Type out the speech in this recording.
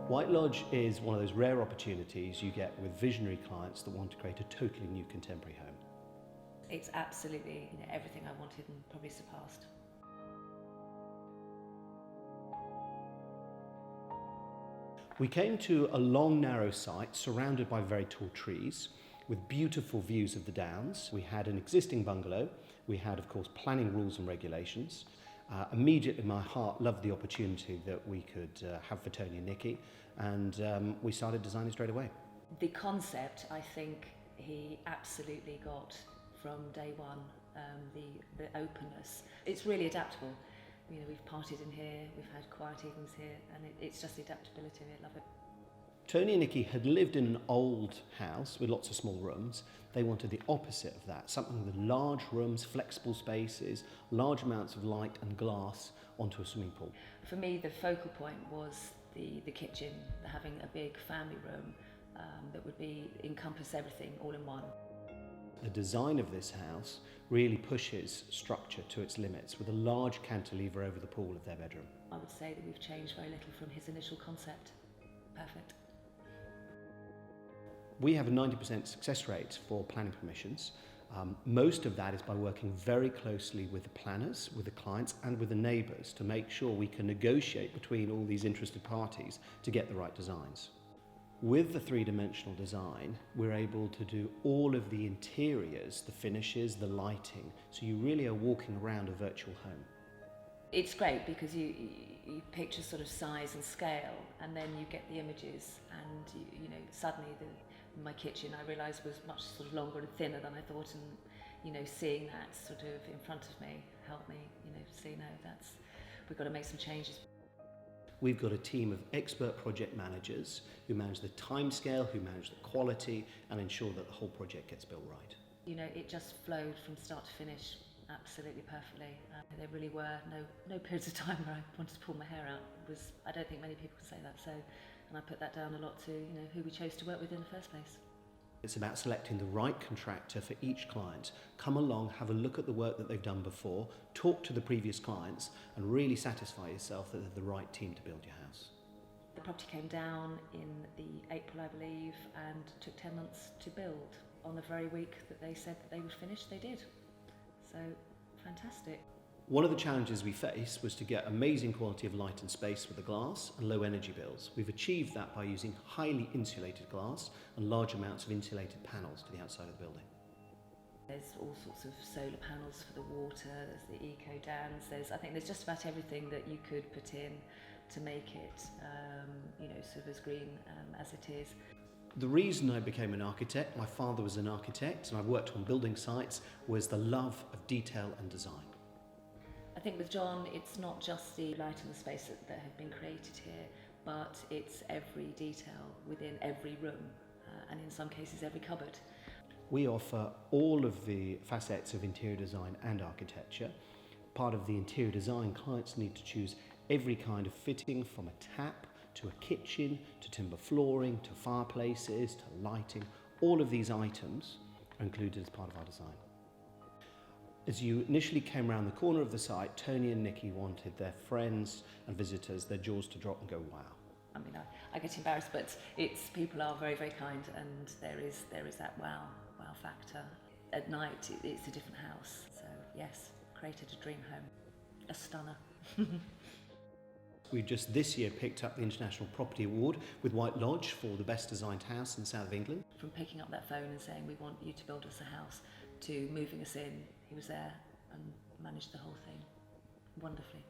White Lodge is one of those rare opportunities you get with visionary clients that want to create a totally new contemporary home. It's absolutely everything I wanted and probably surpassed. We came to a long, narrow site surrounded by very tall trees with beautiful views of the Downs. We had an existing bungalow. We had, of course, planning rules and regulations. Immediately, my heart loved the opportunity that we could have for Tony and Nikki, and we started designing straight away. The concept, I think, he absolutely got from day one. The openness. It's really adaptable. We've partied in here, we've had quiet evenings here, and it's just the adaptability. I love it. Tony and Nikki had lived in an old house with lots of small rooms. They wanted the opposite of that, something with large rooms, flexible spaces, large amounts of light and glass onto a swimming pool. For me, the focal point was the kitchen, having a big family room that would encompass everything all in one. The design of this house really pushes structure to its limits with a large cantilever over the pool of their bedroom. I would say that we've changed very little from his initial concept. Perfect. We have a 90% success rate for planning permissions. Most of that is by working very closely with the planners, with the clients and with the neighbours to make sure we can negotiate between all these interested parties to get the right designs. With the three-dimensional design, we're able to do all of the interiors, the finishes, the lighting, so you really are walking around a virtual home. It's great because you picture sort of size and scale, and then you get the images, and suddenly my kitchen I realised was much sort of longer and thinner than I thought, and seeing that sort of in front of me helped me see we've got to make some changes. We've got a team of expert project managers who manage the timescale, who manage the quality and ensure that the whole project gets built right. It just flowed from start to finish absolutely perfectly. There really were no periods of time where I wanted to pull my hair out. I don't think many people can say that, and I put that down a lot to who we chose to work with in the first place. It's about selecting the right contractor for each client. Come along, have a look at the work that they've done before, talk to the previous clients and really satisfy yourself that they're the right team to build your house. The property came down in the April, I believe, and took 10 months to build. On the very week that they said that they would finish, they did. So, fantastic. One of the challenges we faced was to get amazing quality of light and space with the glass and low energy bills. We've achieved that by using highly insulated glass and large amounts of insulated panels to the outside of the building. There's all sorts of solar panels for the water, there's the eco dams, I think there's just about everything that you could put in to make it sort of as green as it is. The reason I became an architect, my father was an architect and I worked on building sites, was the love of detail and design. I think with John, it's not just the light and the space that have been created here, but it's every detail within every room, and in some cases every cupboard. We offer all of the facets of interior design and architecture. Part of the interior design, clients need to choose every kind of fitting, from a tap to a kitchen, to timber flooring, to fireplaces, to lighting. All of these items are included as part of our design. As you initially came around the corner of the site, Tony and Nikki wanted their friends and visitors, their jaws to drop and go, wow. I mean, I get embarrassed, but people are very, very kind, and there is that wow factor. At night, it's a different house. So yes, created a dream home, a stunner. We just this year picked up the International Property Award with White Lodge for the best designed house in the south of England. From picking up that phone and saying, we want you to build us a house, to moving us in, he was there and managed the whole thing wonderfully.